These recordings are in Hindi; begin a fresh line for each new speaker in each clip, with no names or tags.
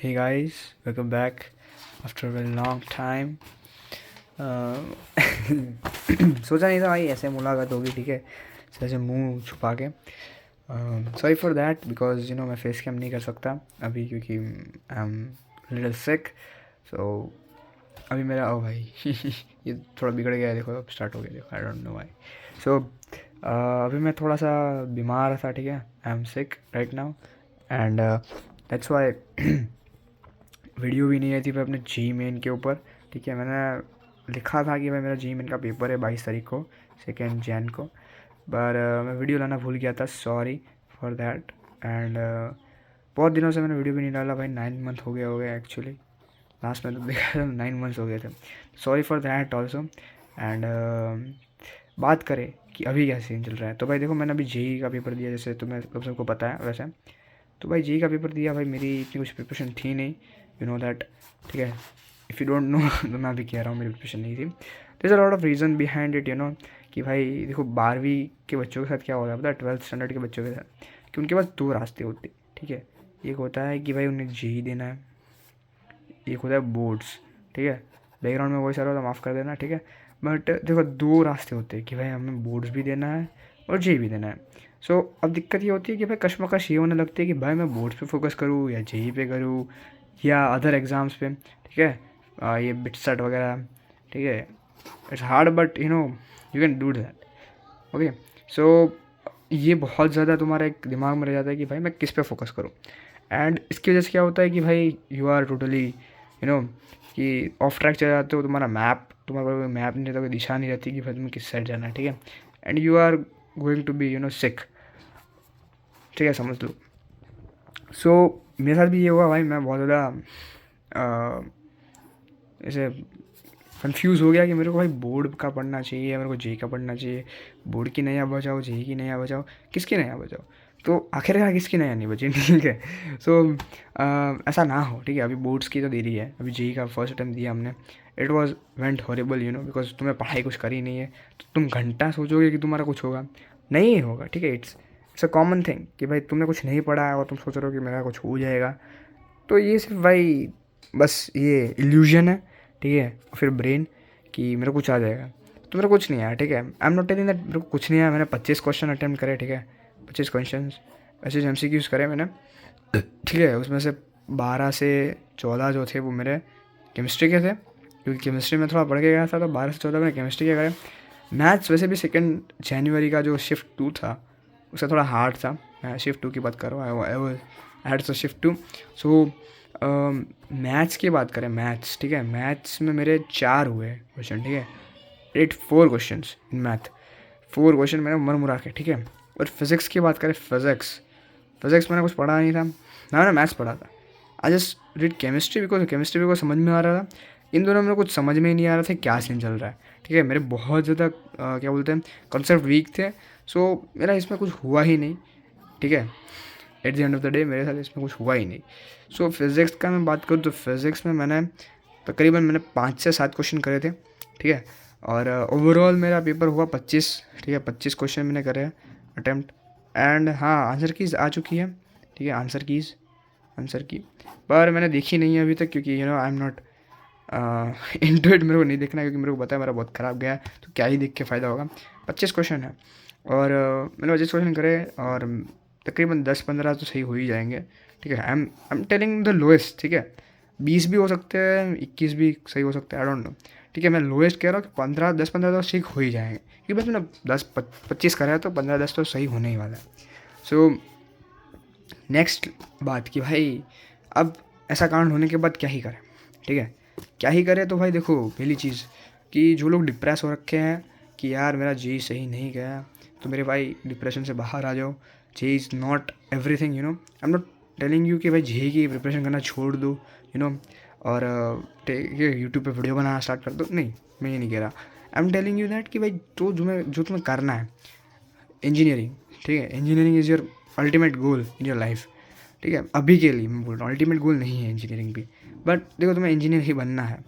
Hey guys, welcome back after a very long time. सोचा नहीं था भाई ऐसे मुलाकात होगी, ठीक है, ऐसे मुंह छुपा के. सॉरी फॉर दैट बिकॉज मैं फेस कैम नहीं कर सकता अभी क्योंकि आई एम लिटिल सिक. सो अभी मेरा ओ भाई ये थोड़ा बिगड़ गया है, देखो अब स्टार्ट हो गया, देखो आई डोंट नो व्हाई. सो अभी मैं थोड़ा सा बीमार था, ठीक है, I am sick right now and that's why video भी नहीं आई थी मैं अपने जी मेन के ऊपर. ठीक है, मैंने लिखा था कि भाई मेरा जी मेन का पेपर है 22 तारीख को, 2 जैन को, पर मैं वीडियो लाना भूल गया था. Sorry for that. एंड बहुत दिनों से मैंने वीडियो भी नहीं डाला भाई, 9 मंथ हो गया एक्चुअली. लास्ट में तो देखा था 9 मंथ्स हो गए थे. Sorry for that also. And बात करें कि अभी क्या सीन चल रहा है, तो भाई देखो मैंने अभी जेई का पेपर दिया, जैसे तुम्हें सबको पता है वैसे. तो भाई जेई का पेपर दिया भाई, मेरी इतनी कुछ प्रिपरेशन थी नहीं, यू नो दैट. ठीक है, इफ़ यू डोंट नो तो मैं अभी कह रहा हूँ मेरी प्रिपरेशन नहीं थी. There is a lot of reason behind it, कि भाई देखो 12वीं के बच्चों के साथ क्या होता है पता है, 12th स्टैंडर्ड के बच्चों के साथ, कि उनके पास 2 रास्ते होते हैं. ठीक है, एक होता है कि भाई उन्हें जेई देना है, एक होता है बोर्ड्स. ठीक है, बैकग्राउंड में वॉइस आ रहा था, माफ़ कर देना. ठीक है, बट देखो 2 रास्ते होते हैं कि भाई हमें बोर्ड्स भी देना है और जेई भी देना है. सो अब दिक्कत ये होती है कि भाई कश्मकश ये होने लगती है कि भाई मैं बोर्ड्स पे फोकस करूँ या जेई पे करूँ या अदर एग्ज़ाम्स पे. ठीक है, ये बिटसेट वगैरह. ठीक है, it's hard but you can do that. Okay, so ये बहुत ज़्यादा तुम्हारा एक दिमाग में रह जाता है कि भाई मैं किस पे फोकस करूँ. एंड इसकी वजह से क्या होता है कि भाई यू आर टोटली कि ऑफ ट्रैक चले जाते हो. तुम्हारे पास कोई मैप नहीं रहता, कोई दिशा नहीं रहती कि भाई तुम्हें किस साइड जाना है. ठीक है, and you are going to be sick. ठीक है, समझ लो. सो मेरे साथ भी ये हुआ भाई, मैं बहुत ज़्यादा ऐसे कंफ्यूज हो गया कि मेरे को भाई बोर्ड का पढ़ना चाहिए, मेरे को जेई का पढ़ना चाहिए. बोर्ड की नया बजाओ, जेई की नया बजाओ, किसकी नया बजाओ. तो आखिरकार किसकी नया नहीं बची. ठीक है, सो ऐसा ना हो. ठीक है, अभी बोर्ड्स की तो देरी है, अभी जेई का फर्स्ट अटैम्प्ट दिया हमने. It was went horrible because तुम्हें पढ़ाई कुछ करी नहीं है, तो तुम घंटा सोचोगे कि तुम्हारा कुछ होगा, नहीं होगा. ठीक है, इट्स अ कॉमन थिंग कि भाई तुमने कुछ नहीं पढ़ा है और तुम सोच रहे हो कि मेरा कुछ हो जाएगा. तो ये सिर्फ भाई बस ये इल्यूजन है. ठीक है, फिर ब्रेन कि मेरे को कुछ आ जाएगा, तो मेरे को कुछ नहीं आया. ठीक है, आई एम नॉट टेलिंग दैट मेरे को कुछ नहीं आया. मैंने 25 क्वेश्चन अटैम्प्ट करे. ठीक है, 25 क्वेश्चन ऐसे MCQs करे मैंने. ठीक है, उसमें से 12 से 14 जो थे वो मेरे केमिस्ट्री के थे, क्योंकि केमिस्ट्री में थोड़ा पढ़ के गया था, तो 12 से 14 मैंने केमिस्ट्री के करे. मैथ्स वैसे भी 2 जनवरी का जो शिफ्ट 2 था उसका थोड़ा हार्ड था. मैं शिफ्ट 2 की बात कर रहा हूँ, I had to shift 2. So maths की बात करें, मैथ्स, ठीक है, मैथ्स में मेरे 4 हुए क्वेश्चन. ठीक है, 4 क्वेश्चन इन मैथ, 4 क्वेश्चन मैंने मर मुरा के. ठीक है, और फिज़िक्स की बात करें, फिज़िक्स मैंने कुछ पढ़ा नहीं था, ना मैंने मैथ्स पढ़ा था. I just read chemistry because chemistry भी कुछ समझ में आ रहा था. इन दोनों में कुछ समझ में ही नहीं आ रहा था क्या सीन चल रहा है. ठीक है, मेरे बहुत ज़्यादा क्या बोलते हैं कॉन्सेप्ट वीक थे. सो मेरा इसमें कुछ हुआ ही नहीं. ठीक है, at the end of the day मेरे साथ इसमें कुछ हुआ ही नहीं. सो फिज़िक्स का मैं बात करूँ तो फिज़िक्स में मैंने तकरीबन 5 से 7 क्वेश्चन करे थे. ठीक है, और ओवरऑल मेरा पेपर हुआ 25. ठीक है, 25 क्वेश्चन मैंने करे अटैम्प्ट. एंड हाँ, आंसर कीज़ आ चुकी है. ठीक है, आंसर की पर मैंने देखी नहीं है अभी तक, क्योंकि आई एम नॉट इनटू इट. मेरे को नहीं देखना, क्योंकि मेरे को पता है मेरा बहुत ख़राब गया है, तो क्या ही देख के फ़ायदा होगा. 25 क्वेश्चन है और मैंने 25 क्वेश्चन करे और तकरीबन 10-15 तो सही हो ही जाएंगे. ठीक है, I am telling the lowest. ठीक है, 20 भी हो सकते हैं, 21 भी सही हो सकते हैं, आई डोंट नो. ठीक है, मैं लोएस्ट कह रहा हूँ कि 10-15 तो ठीक हो ही जाएंगे, क्योंकि बस मैंने 10-25 करा है, तो 15-10 तो सही होने ही वाला है. सो नेक्स्ट बात कि भाई अब ऐसा कांड होने के बाद क्या ही करें. ठीक है, क्या ही करें, तो भाई देखो पहली चीज़ कि जो लोग डिप्रेस हो रखे हैं कि यार मेरा जी सही नहीं गया, तो मेरे भाई डिप्रेशन से बाहर आ जाओ. JEE is not everything. I am not telling you कि भाई जे की प्रिपरेशन करना छोड़ दो और ये यूट्यूब पे वीडियो बनाना स्टार्ट कर दो. नहीं, मैं ये नहीं कह रहा. I am telling you that कि भाई जो तुम्हें करना है इंजीनियरिंग. ठीक है, engineering is your ultimate goal in your life. ठीक है, अभी के लिए मैं बोल रहा हूँ, अल्टीमेट गोल नहीं है इंजीनियरिंग भी, बट देखो तुम्हें इंजीनियर ही बनना है.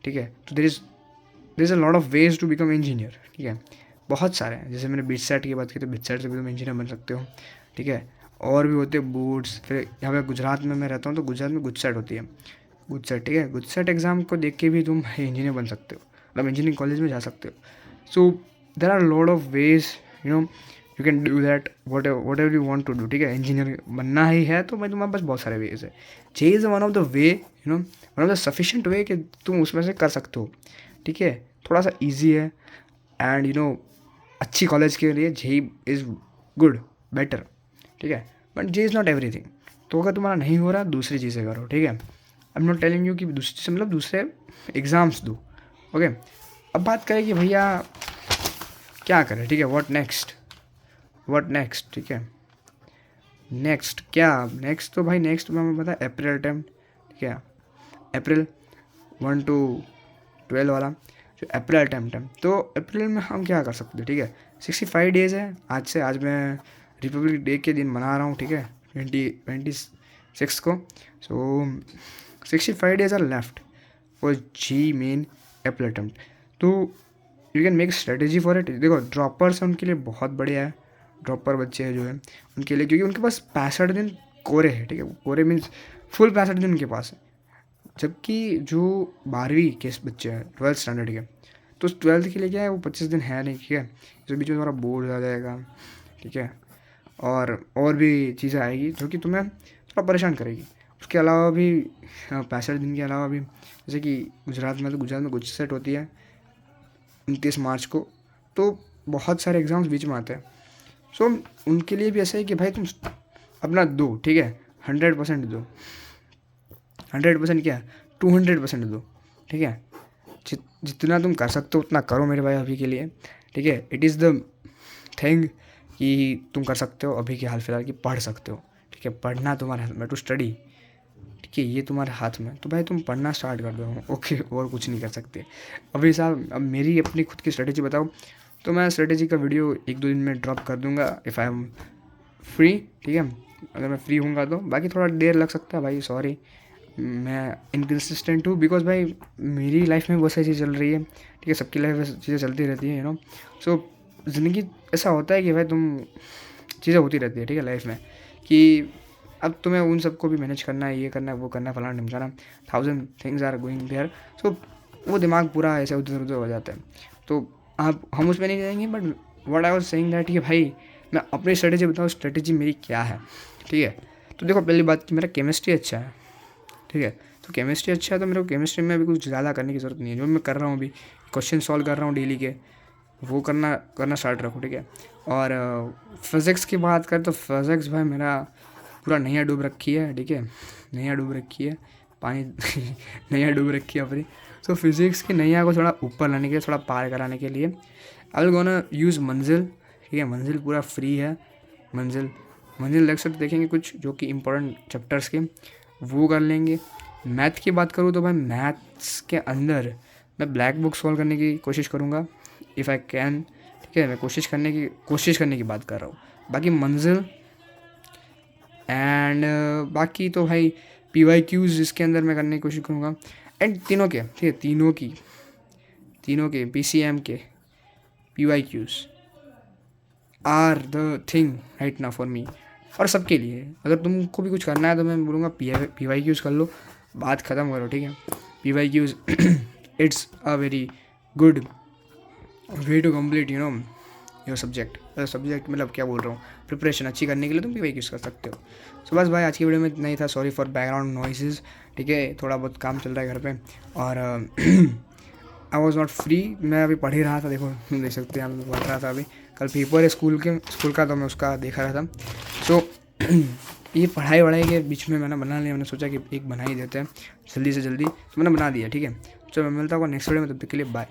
ठीक है, तो there is a lot of ways to become engineer. ठीक है, बहुत सारे हैं. जैसे मैंने बिटसेट की बात की, तो बिटसेट से भी तुम इंजीनियर बन सकते हो. ठीक है, और भी होते हैं बूट्स। फिर यहाँ पे गुजरात में मैं रहता हूँ तो गुजरात में गुजसेट होती है, गुजसेट, ठीक है। गुजसेट एग्ज़ाम को देख के भी तुम इंजीनियर बन सकते हो, मतलब इंजीनियरिंग कॉलेज में जा सकते हो। So there are lot of ways, you know, you can do that whatever you want to do, ठीक है। इंजीनियर बनना ही है तो मैं तुम्हारे पास बहुत सारे वेज है। JEE is one of the way, you know, one of the sufficient way कि तुम उसमें से कर सकते हो, ठीक है। थोड़ा सा ईजी है एंड यू नो अच्छी कॉलेज के लिए जे इज़ गुड, बेटर, ठीक है। But J is not everything. तो अगर तुम्हारा नहीं हो रहा दूसरी चीज़ें करो, ठीक है। आई एम नॉट टेलिंग यू कि दूसरी चीज़ मतलब दूसरे एग्ज़ाम्स दो, ओके। अब बात करें कि भैया क्या करें, ठीक है। व्हाट नेक्स्ट, ठीक है। नेक्स्ट क्या, नेक्स्ट तो भाई नेक्स्ट में हमें पता है अप्रैल अटेम्प्ट, ठीक है। अप्रैल 1 to 12 वाला जो अप्रैल अटेम्प्ट है, तो अप्रैल में हम क्या कर सकते हैं, ठीक है। 65 डेज़ है आज से। आज मैं रिपब्लिक डे के दिन मना रहा हूँ, ठीक है, 26 को। So 65 days are left for JEE Main April attempt. तो you can make strategy for it. देखो ड्रॉपर्स हैं उनके लिए बहुत बढ़िया है, ड्रॉपर बच्चे हैं जो है उनके लिए, क्योंकि उनके पास 65 दिन कोरे है, ठीक है। कोरे मीन्स फुल 65 दिन उनके पास है। जबकि जो 12वीं के बच्चे हैं 12th स्टैंडर्ड के, तो उस 12th के लिए क्या है वो 25 दिन है नहीं, ठीक है। इस बीच में तुम्हारा बोर्ड आ जाएगा, ठीक है, और भी चीज़ें आएगी जो कि तुम्हें थोड़ा परेशान करेगी। उसके अलावा भी 65 दिन के अलावा भी जैसे कि गुजरात में गुजसेट होती है 29 मार्च को, तो बहुत सारे एग्ज़ाम्स बीच में आते हैं। सो उनके लिए भी ऐसा है कि भाई तुम अपना दो, ठीक है, 100% दो, 100% क्या 200% दो, ठीक है। जितना तुम कर सकते हो उतना करो मेरे भाई अभी के लिए, ठीक है। इट इज़ द थिंग कि तुम कर सकते हो अभी के हाल फिलहाल की, पढ़ सकते हो, ठीक है। पढ़ना तुम्हारे हाथ में, टू स्टडी, ठीक है, ये तुम्हारे हाथ में। तो भाई तुम पढ़ना स्टार्ट कर दो, ओके, और कुछ नहीं कर सकते अभी साहब। अब मेरी अपनी खुद की स्ट्रेटेजी बताओ तो मैं स्ट्रेटेजी का वीडियो 1-2 दिन में ड्रॉप कर दूंगा इफ़ आई एम फ्री, ठीक है। अगर मैं फ्री हूँगा तो, बाकी थोड़ा देर लग सकता है भाई, सॉरी, मैं इनकन्सिस्टेंट हूँ बिकॉज भाई मेरी लाइफ में बहुत सारी चीज़ चल रही है, ठीक है। सबकी लाइफ में चीज़ें चलती रहती हैं, यू नो। सो ज़िंदगी ऐसा होता है कि भाई तुम चीज़ें होती रहती है, ठीक है, लाइफ में, कि अब तुम्हें उन सबको भी मैनेज करना है, ये करना है, वो करना है, फलाना ढिमकाना, 1000 थिंग्स आर गोइंग देयर। सो वो दिमाग पूरा ऐसे उधर उधर हो जाता है। तो आप हम उसमें नहीं जाएंगे, but what I was saying that कि भाई मैं अपनी स्ट्रेटेजी बताऊँ, स्ट्रेटेजी मेरी क्या है, ठीक है। तो देखो पहली बात कि मेरा केमिस्ट्री अच्छा है, ठीक है। तो केमिस्ट्री अच्छा है तो मेरे को केमिस्ट्री में अभी कुछ ज़्यादा करने की ज़रूरत नहीं है। जो मैं कर रहा हूँ अभी, क्वेश्चन सॉल्व कर रहा हूँ डेली के, वो करना स्टार्ट रखो, ठीक है। और फिज़िक्स की बात करें तो फिज़िक्स भाई मेरा पूरा नैया डूब रखी है, ठीक है, नैया डूब रखी है, पानी नैया डूब रखी है अपनी। सो फिज़िक्स की नैया को थोड़ा ऊपर लाने के लिए, थोड़ा पार कराने के लिए आई विल गोना यूज़ मंजिल, ठीक है। मंजिल पूरा फ्री है, मंजिल लेक्चर देखेंगे कुछ जो कि इम्पोर्टेंट चैप्टर्स के, वो कर लेंगे। मैथ की बात करूँ तो भाई मैथ्स के अंदर मैं ब्लैक बुक सॉल्व करने की कोशिश करूँगा इफ़ आई कैन, ठीक है। मैं कोशिश करने की बात कर रहा हूँ। बाकी मंजिल एंड बाकी तो भाई PYQs इसके अंदर मैं करने की कोशिश करूँगा। एंड तीनों के, ठीक है, तीनों के PCM के PYQs are the thing right now for me, और सबके लिए। अगर तुमको भी कुछ करना है तो मैं बोलूँगा PYQs कर लो, बात ख़त्म करो, ठीक है। PYQs it's a very good way to complete, you know, your subject मतलब क्या बोल रहा हूँ, प्रिपरेशन अच्छी करने के लिए तुम PYQs कर सकते हो। सो बस भाई आज की वीडियो में इतना ही था। सॉरी फॉर बैकग्राउंड नॉइसेज, ठीक है, थोड़ा बहुत काम चल रहा है घर पे, और आई वॉज नॉट फ्री, मैं अभी पढ़ ही रहा था, देखो देख सकते हैं, मैं पढ़ रहा था। अभी कल पेपर है स्कूल का, तो मैं उसका देखा रहा था। सो ये पढ़ाई के बीच में मैंने बना लिया, मैंने सोचा कि एक बना ही देते हैं जल्दी से जल्दी, तो मैंने बना दिया, ठीक है। चलो मैं मिलता हूँ नेक्स्ट वीडियो में, तब तक के लिए बाय।